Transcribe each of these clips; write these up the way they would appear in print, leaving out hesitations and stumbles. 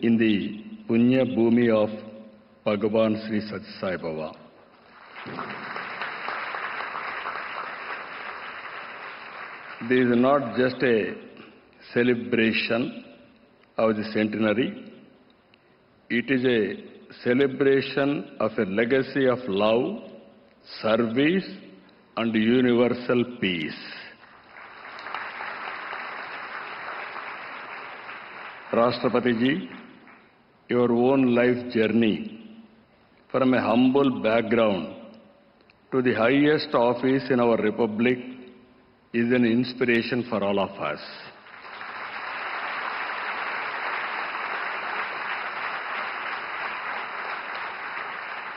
in the Punya Bhumi of Bhagavan Sri Sathya Sai Baba. This is not just a celebration of the centenary, it is a celebration of a legacy of love, service and universal peace. Rashtrapati Ji, your own life journey from a humble background to the highest office in our republic is an inspiration for all of us.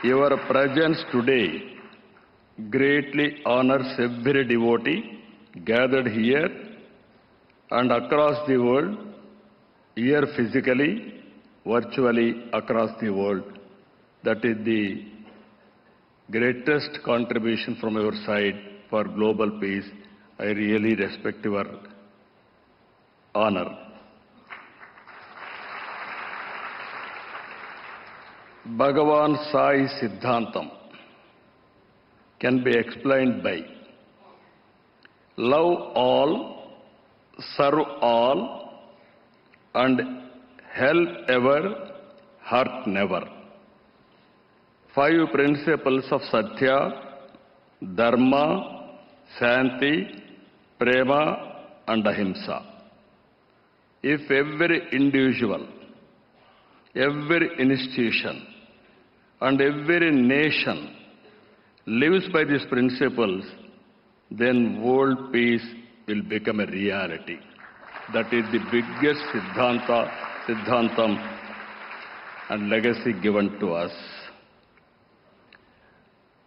Your presence today greatly honors every devotee gathered here and across the world, here physically, virtually across the world. That is the greatest contribution from your side for global peace. I really respect your honor. Bhagavan Sai Siddhantam can be explained by love all, serve all, and help ever, hurt never. 5 principles of Satya, Dharma, Shanti, Prema and Ahimsa. If every individual, every institution and every nation lives by these principles, then world peace will become a reality. That is the biggest Siddhantam and legacy given to us.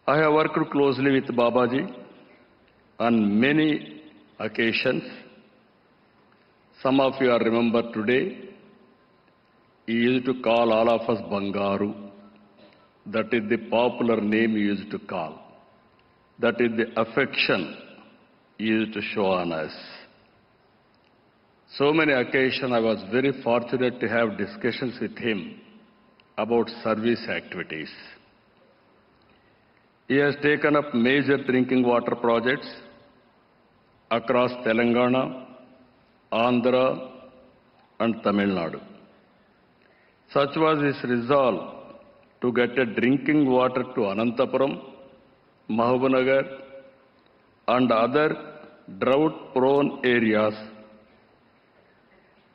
I have worked closely with Babaji on many occasions. Some of you are remember today, he used to call all of us Bangaru. That is the popular name he used to call. That is the affection he used to show on us. So many occasions I was very fortunate to have discussions with him about service activities. He has taken up major drinking water projects across Telangana, Andhra and Tamil Nadu. Such was his resolve to get a drinking water to Anantapuram, Mahabubnagar and other drought-prone areas.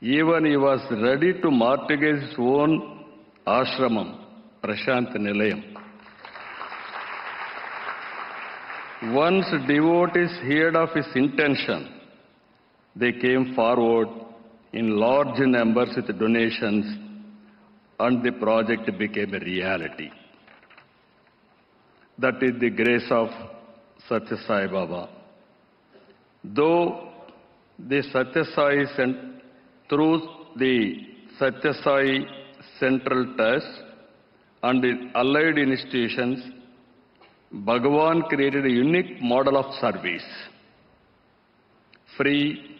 Even he was ready to mortgage his own ashramam, Prashant Nilayam. Once devotees heard of his intention, they came forward in large numbers with donations and the project became a reality. That is the grace of Sathya Sai Baba. Though the Sathya Sai through the Sathya Sai Central Trust and the allied institutions, Bhagavan created a unique model of service. Free,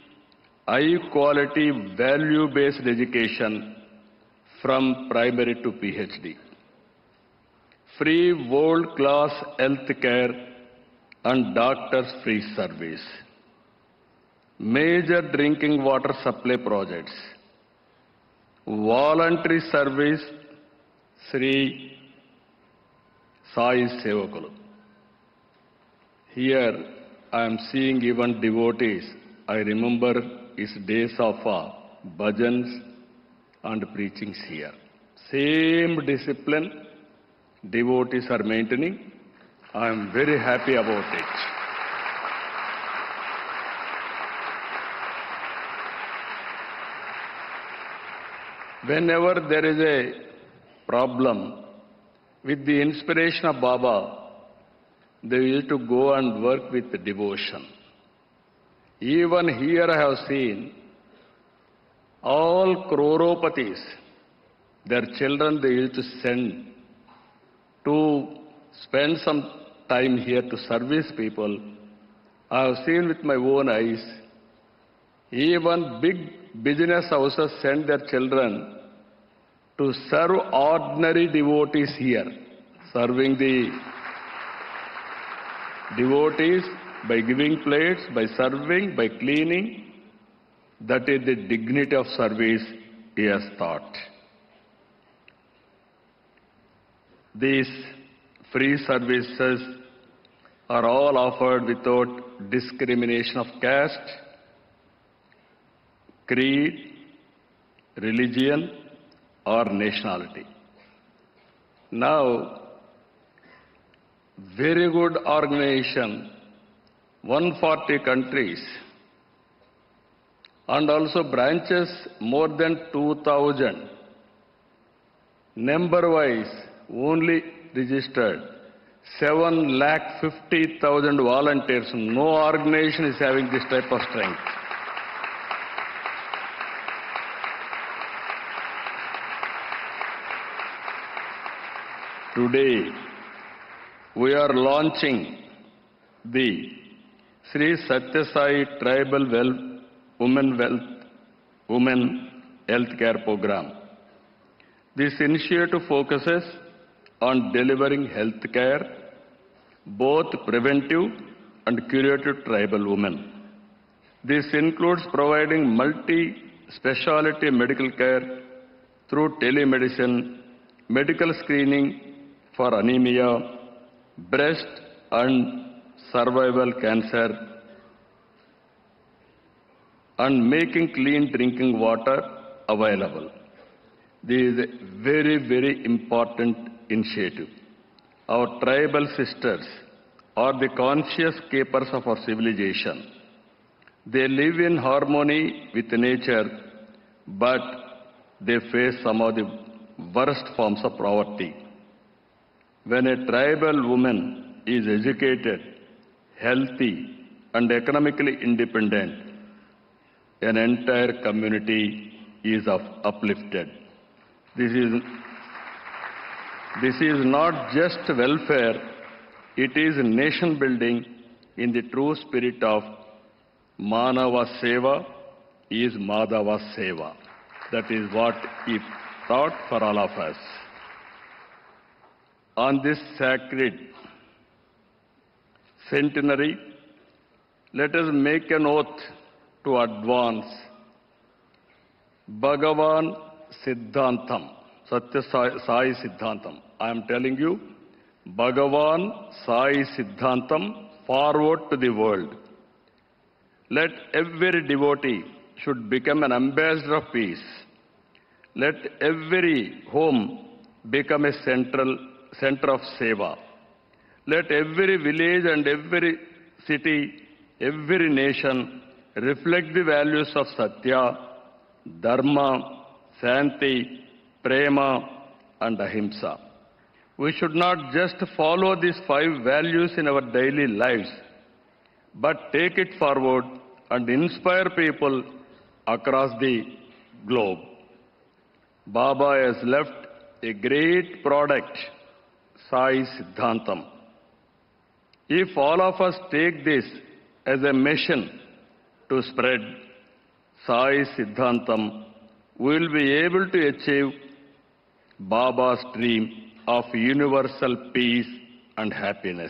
high-quality, value-based education from primary to PhD. Free world-class health care and doctors-free service. Major drinking water supply projects. Voluntary service, Sri Sai Sevakulu. Here I am seeing even devotees. I remember his days of bhajans and preachings here. Same discipline devotees are maintaining. I am very happy about it. Whenever there is a problem, with the inspiration of Baba, they used to go and work with devotion. Even here I have seen all croropatis, their children they used to send to spend some time here to service people. I have seen with my own eyes, even big business houses send their children to serve ordinary devotees here, serving the devotees by giving plates, by serving, by cleaning. That is the dignity of service he has taught. These free services are all offered without discrimination of caste, creed, religion, or nationality. Now, very good organization, 140 countries, and also branches more than 2,000. Number-wise, only registered 750,000 volunteers. No organization is having this type of strength. Today, we are launching the Sri Satya Sai Tribal Women Health Care Program. This initiative focuses on delivering health care, both preventive and curative tribal women. This includes providing multi-speciality medical care through telemedicine, medical screening for anemia, breast and cervical cancer, and making clean drinking water available. This is a very, very important initiative. Our tribal sisters are the conscious keepers of our civilization. They live in harmony with nature, but they face some of the worst forms of poverty. When a tribal woman is educated, healthy, and economically independent, an entire community is uplifted. This is not just welfare, it is nation building in the true spirit of Manava Seva is Madhava Seva. That is what he taught for all of us. On this sacred centenary, let us make an oath to advance Bhagavan Siddhantam, Satya Sai Siddhantam. I am telling you, Bhagavan Sai Siddhantam forward to the world. Let every devotee should become an ambassador of peace. Let every home become a center of seva. Let every village and every city, every nation reflect the values of Satya, Dharma, Santi, Prema, and Ahimsa. We should not just follow these 5 values in our daily lives, but take it forward and inspire people across the globe. Baba has left a great product, Sai Siddhantam. If all of us take this as a mission to spread Sai Siddhantam, we will be able to achieve Baba's dream of universal peace and happiness.